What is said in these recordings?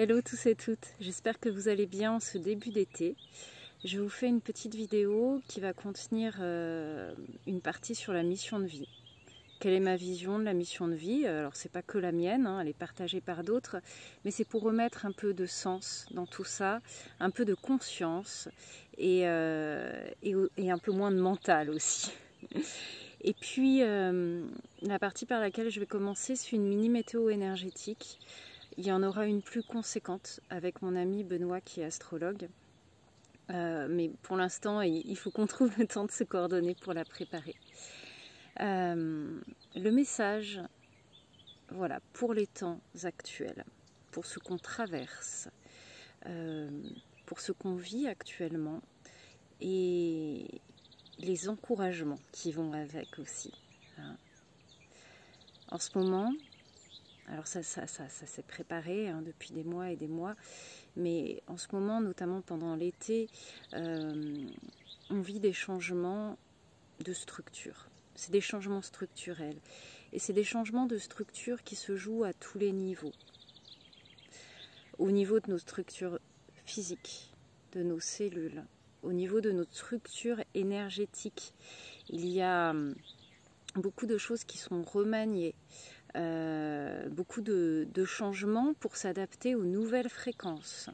Hello tous et toutes, j'espère que vous allez bien en ce début d'été. Je vous fais une petite vidéo qui va contenir une partie sur la mission de vie. Quelle est ma vision de la mission de vie? Alors c'est pas que la mienne, hein, elle est partagée par d'autres, mais c'est pour remettre un peu de sens dans tout ça, un peu de conscience et un peu moins de mental aussi. Et puis la partie par laquelle je vais commencer, c'est une mini météo énergétique. Il y en aura une plus conséquente avec mon ami Benoît qui est astrologue. Mais pour l'instant, il faut qu'on trouve le temps de se coordonner pour la préparer. Le message, voilà, pour les temps actuels, pour ce qu'on traverse, pour ce qu'on vit actuellement et les encouragements qui vont avec aussi. Hein. En ce moment, alors ça s'est préparé hein, depuis des mois et des mois, mais en ce moment, notamment pendant l'été, on vit des changements de structure. C'est des changements structurels. Et c'est des changements de structure qui se jouent à tous les niveaux. Au niveau de nos structures physiques, de nos cellules, au niveau de notre structure énergétique. Il y a beaucoup de choses qui sont remaniées. Beaucoup de changements pour s'adapter aux nouvelles fréquences,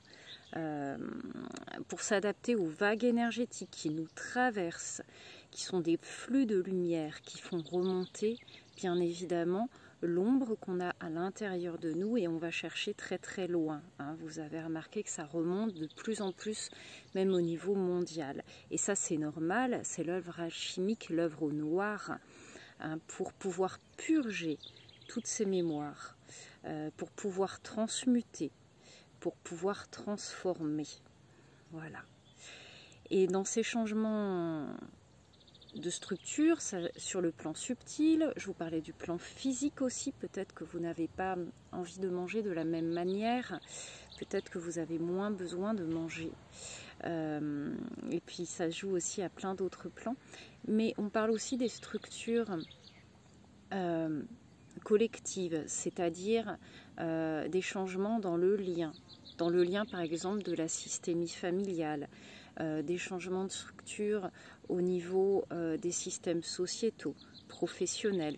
pour s'adapter aux vagues énergétiques qui nous traversent, qui sont des flux de lumière qui font remonter, bien évidemment, l'ombre qu'on a à l'intérieur de nous et on va chercher très très loin. Hein. Vous avez remarqué que ça remonte de plus en plus, même au niveau mondial. Et ça c'est normal, c'est l'œuvre alchimique, l'œuvre au noir, hein, pour pouvoir purger toutes ces mémoires, pour pouvoir transmuter, pour pouvoir transformer. Voilà. Et dans ces changements de structure, ça, sur le plan subtil, je vous parlais du plan physique aussi, peut-être que vous n'avez pas envie de manger de la même manière, peut-être que vous avez moins besoin de manger. Et puis ça joue aussi à plein d'autres plans. Mais on parle aussi des structures collective, c'est-à-dire des changements dans le lien par exemple de la systémie familiale, des changements de structure au niveau des systèmes sociétaux, professionnels,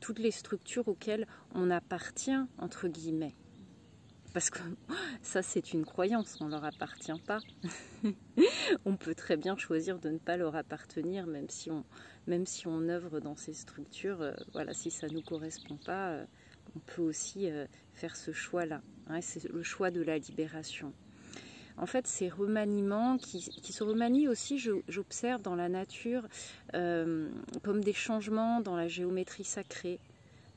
toutes les structures auxquelles on appartient entre guillemets. Parce que ça c'est une croyance, on ne leur appartient pas. On peut très bien choisir de ne pas leur appartenir, même si on œuvre dans ces structures, voilà, si ça ne nous correspond pas, on peut aussi faire ce choix-là. Hein, c'est le choix de la libération. En fait, ces remaniements qui se remanient aussi, j'observe dans la nature, comme des changements dans la géométrie sacrée,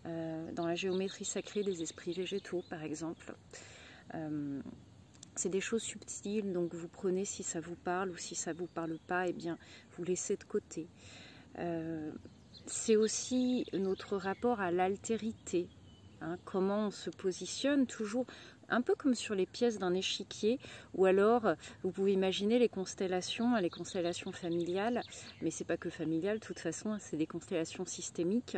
des esprits végétaux, par exemple. C'est des choses subtiles, donc vous prenez si ça vous parle ou si ça ne vous parle pas, eh bien vous laissez de côté. C'est aussi notre rapport à l'altérité, hein, comment on se positionne toujours, un peu comme sur les pièces d'un échiquier, ou alors vous pouvez imaginer les constellations familiales, mais c'est pas que familial, de toute façon c'est des constellations systémiques.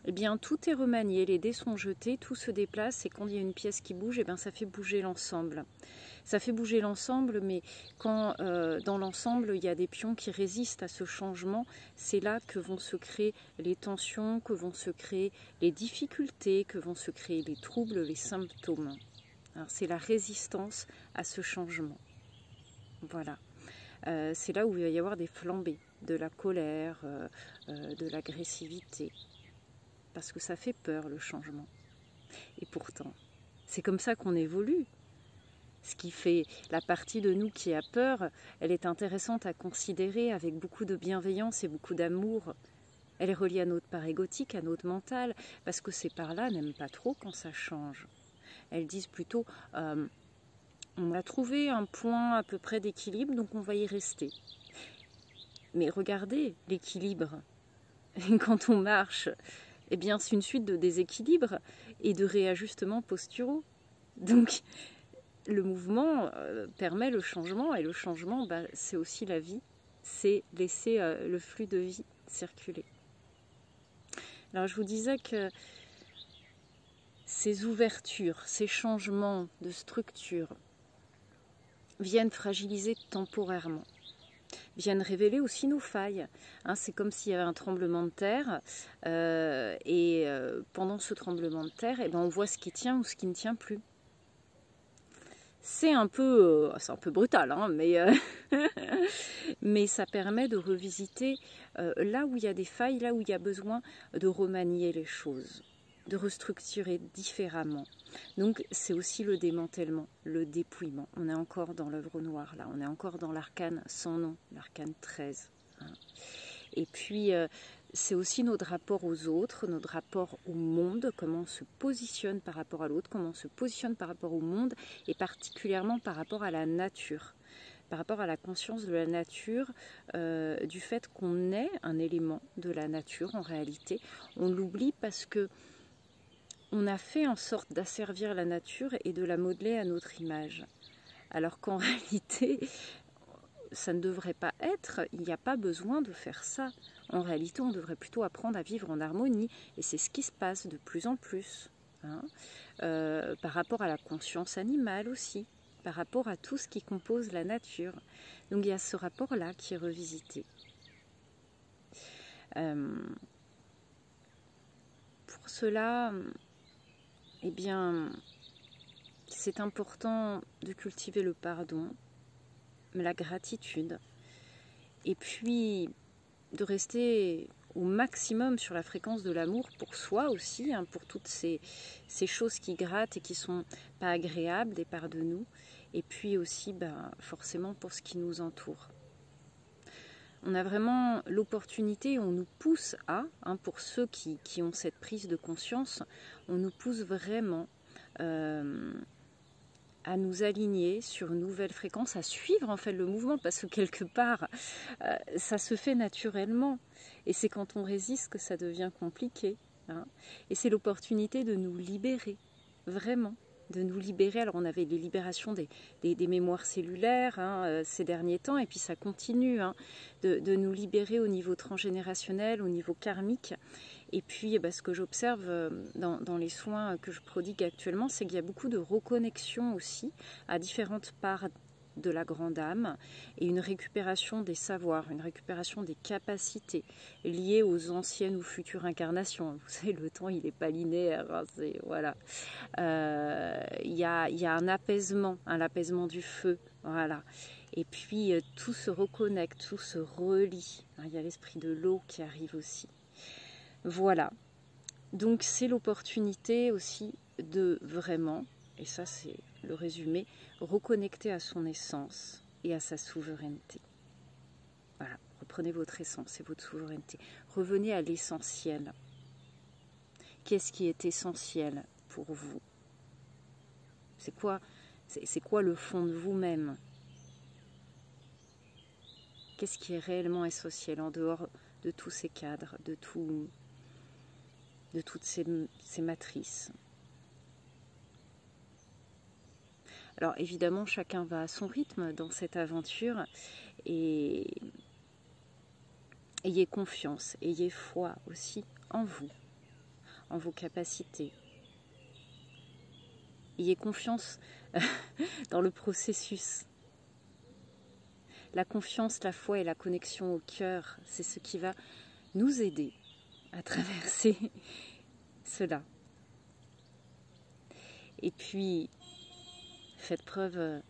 Eh bien tout est remanié, les dés sont jetés, tout se déplace et quand il y a une pièce qui bouge, eh bien ça fait bouger l'ensemble. Ça fait bouger l'ensemble, mais quand dans l'ensemble il y a des pions qui résistent à ce changement, c'est là que vont se créer les tensions, que vont se créer les difficultés, que vont se créer les troubles, les symptômes. C'est la résistance à ce changement. Voilà. C'est là où il va y avoir des flambées, de la colère, de l'agressivité. Parce que ça fait peur le changement. Et pourtant, c'est comme ça qu'on évolue. Ce qui fait la partie de nous qui a peur, elle est intéressante à considérer avec beaucoup de bienveillance et beaucoup d'amour. Elle est reliée à notre part égotique, à notre mental, parce que ces parts-là n'aiment pas trop quand ça change. Elles disent plutôt on a trouvé un point à peu près d'équilibre, donc on va y rester. Mais regardez l'équilibre. Quand on marche, eh bien c'est une suite de déséquilibres et de réajustements posturaux. Donc le mouvement permet le changement, et le changement, c'est aussi la vie, c'est laisser le flux de vie circuler. Alors je vous disais que ces ouvertures, ces changements de structure viennent fragiliser temporairement, viennent révéler aussi nos failles. Hein, c'est comme s'il y avait un tremblement de terre et pendant ce tremblement de terre, eh ben, on voit ce qui tient ou ce qui ne tient plus. C'est un peu brutal, hein, mais ça permet de revisiter là où il y a des failles, là où il y a besoin de remanier les choses, de restructurer différemment. Donc c'est aussi le démantèlement, le dépouillement. On est encore dans l'œuvre noire, là, on est encore dans l'arcane sans nom, l'arcane 13. Hein. Et puis c'est aussi notre rapport aux autres, notre rapport au monde, comment on se positionne par rapport à l'autre, comment on se positionne par rapport au monde, et particulièrement par rapport à la nature, par rapport à la conscience de la nature, du fait qu'on est un élément de la nature en réalité. On l'oublie parce que on a fait en sorte d'asservir la nature et de la modeler à notre image. Alors qu'en réalité, ça ne devrait pas être, il n'y a pas besoin de faire ça. En réalité, on devrait plutôt apprendre à vivre en harmonie, et c'est ce qui se passe de plus en plus, hein, par rapport à la conscience animale aussi, par rapport à tout ce qui compose la nature. Donc il y a ce rapport-là qui est revisité. Pour cela, eh bien, c'est important de cultiver le pardon, la gratitude, et puis de rester au maximum sur la fréquence de l'amour pour soi aussi, hein, pour toutes ces choses qui grattent et qui sont pas agréables des parts de nous, et puis aussi forcément pour ce qui nous entoure. On a vraiment l'opportunité, on nous pousse à, hein, pour ceux qui ont cette prise de conscience, on nous pousse vraiment à nous aligner sur une nouvelle fréquence, à suivre en fait le mouvement, parce que quelque part, ça se fait naturellement. Et c'est quand on résiste que ça devient compliqué. Hein. Et c'est l'opportunité de nous libérer, vraiment, de nous libérer. Alors on avait les libérations des mémoires cellulaires, hein, ces derniers temps, et puis ça continue, hein, de nous libérer au niveau transgénérationnel, au niveau karmique. Et puis ce que j'observe dans les soins que je prodigue actuellement, c'est qu'il y a beaucoup de reconnexion aussi à différentes parts de la grande âme et une récupération des savoirs, une récupération des capacités liées aux anciennes ou futures incarnations. Vous savez, le temps, il n'est pas linéaire. Hein, voilà. Il y a un apaisement, l'apaisement du feu. Voilà. Et puis, tout se reconnecte, tout se relie. Hein, il y a l'esprit de l'eau qui arrive aussi. Voilà. Donc, c'est l'opportunité aussi de vraiment, et ça c'est le résumé, reconnecter à son essence et à sa souveraineté. Voilà, reprenez votre essence et votre souveraineté. Revenez à l'essentiel. Qu'est-ce qui est essentiel pour vous? C'est quoi le fond de vous-même? Qu'est-ce qui est réellement essentiel en dehors de tous ces cadres, de toutes ces matrices? Alors évidemment, chacun va à son rythme dans cette aventure et ayez confiance, ayez foi aussi en vous, en vos capacités. Ayez confiance dans le processus. La confiance, la foi et la connexion au cœur, c'est ce qui va nous aider à traverser cela. Et puis, faites preuve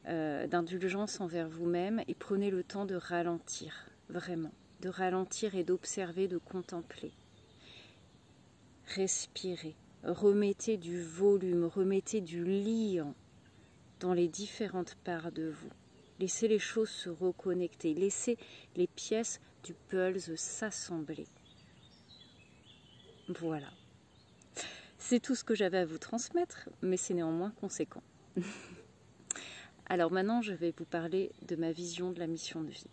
d'indulgence envers vous-même et prenez le temps de ralentir, vraiment, de ralentir et d'observer, de contempler. Respirez, remettez du volume, remettez du liant dans les différentes parts de vous. Laissez les choses se reconnecter, laissez les pièces du puzzle s'assembler. Voilà. C'est tout ce que j'avais à vous transmettre, mais c'est néanmoins conséquent. Alors maintenant, je vais vous parler de ma vision de la mission de vie.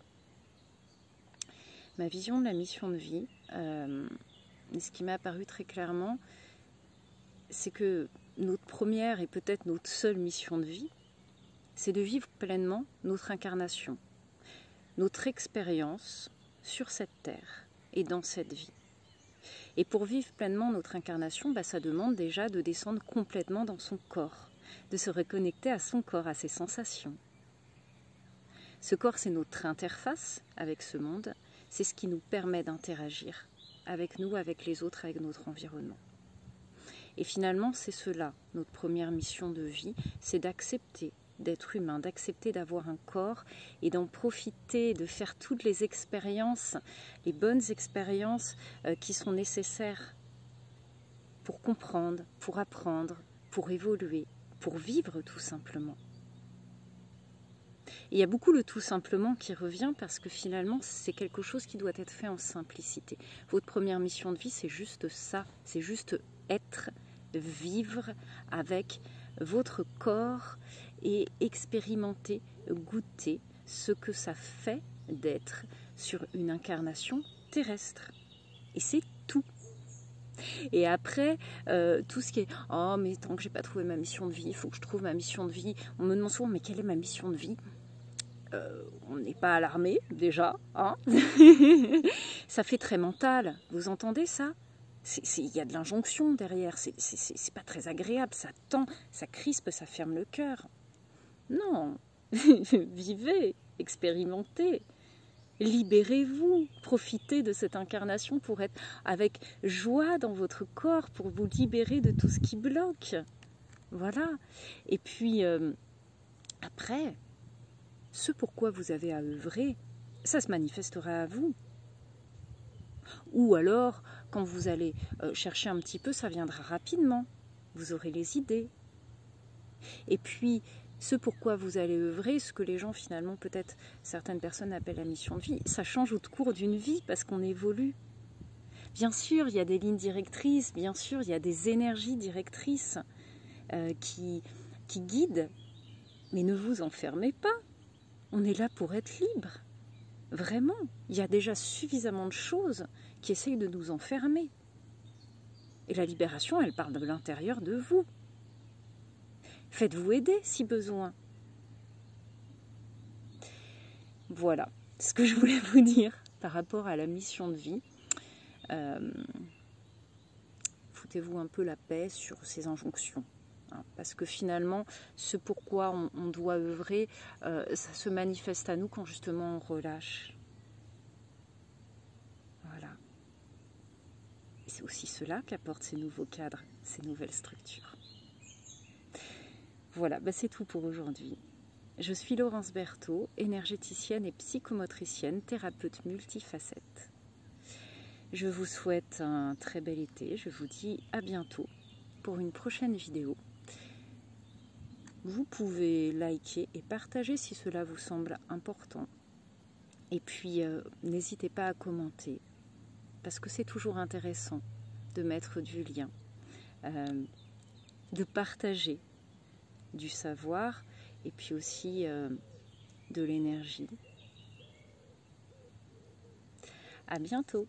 Ma vision de la mission de vie, ce qui m'est apparu très clairement, c'est que notre première et peut-être notre seule mission de vie, c'est de vivre pleinement notre incarnation, notre expérience sur cette terre et dans cette vie. Et pour vivre pleinement notre incarnation, ça demande déjà de descendre complètement dans son corps, de se reconnecter à son corps, à ses sensations. Ce corps, c'est notre interface avec ce monde, c'est ce qui nous permet d'interagir avec nous, avec les autres, avec notre environnement. Et finalement, c'est cela, notre première mission de vie, c'est d'accepter d'être humain, d'accepter d'avoir un corps et d'en profiter, de faire toutes les expériences, les bonnes expériences qui sont nécessaires pour comprendre, pour apprendre, pour évoluer, pour vivre tout simplement. Et il y a beaucoup le tout simplement qui revient parce que finalement c'est quelque chose qui doit être fait en simplicité. Votre première mission de vie, c'est juste ça, c'est juste être, vivre avec votre corps et expérimenter, goûter ce que ça fait d'être sur une incarnation terrestre. Et c'est tout. Et après, tout ce qui est « Oh, mais tant que j'ai pas trouvé ma mission de vie, il faut que je trouve ma mission de vie. » On me demande souvent « Mais quelle est ma mission de vie ?» On n'est pas à l'armée, déjà. Hein. Ça fait très mental. Vous entendez ça? Il y a de l'injonction derrière. C'est pas très agréable. Ça tend, ça crispe, ça ferme le cœur. Non. Vivez, expérimentez. Libérez-vous, profitez de cette incarnation pour être avec joie dans votre corps, pour vous libérer de tout ce qui bloque. Voilà. Et puis, après, ce pourquoi vous avez à œuvrer, ça se manifestera à vous. Ou alors, quand vous allez chercher un petit peu, ça viendra rapidement. Vous aurez les idées. Et puis, ce pourquoi vous allez œuvrer, ce que les gens finalement, peut-être certaines personnes appellent la mission de vie, ça change au cours d'une vie parce qu'on évolue. Bien sûr, il y a des lignes directrices, bien sûr, il y a des énergies directrices qui guident, mais ne vous enfermez pas. On est là pour être libre. Vraiment, il y a déjà suffisamment de choses qui essayent de nous enfermer. Et la libération, elle part de l'intérieur de vous. Faites-vous aider si besoin. Voilà ce que je voulais vous dire par rapport à la mission de vie. Foutez-vous un peu la paix sur ces injonctions. Hein, parce que finalement, ce pourquoi on doit œuvrer, ça se manifeste à nous quand justement on relâche. Voilà. Et c'est aussi cela qu'apportent ces nouveaux cadres, ces nouvelles structures. Voilà, c'est tout pour aujourd'hui. Je suis Laurence Berthaud, énergéticienne et psychomotricienne, thérapeute multifacette. Je vous souhaite un très bel été. Je vous dis à bientôt pour une prochaine vidéo. Vous pouvez liker et partager si cela vous semble important. Et puis, n'hésitez pas à commenter, parce que c'est toujours intéressant de mettre du lien, de partager du savoir et puis aussi de l'énergie. À bientôt.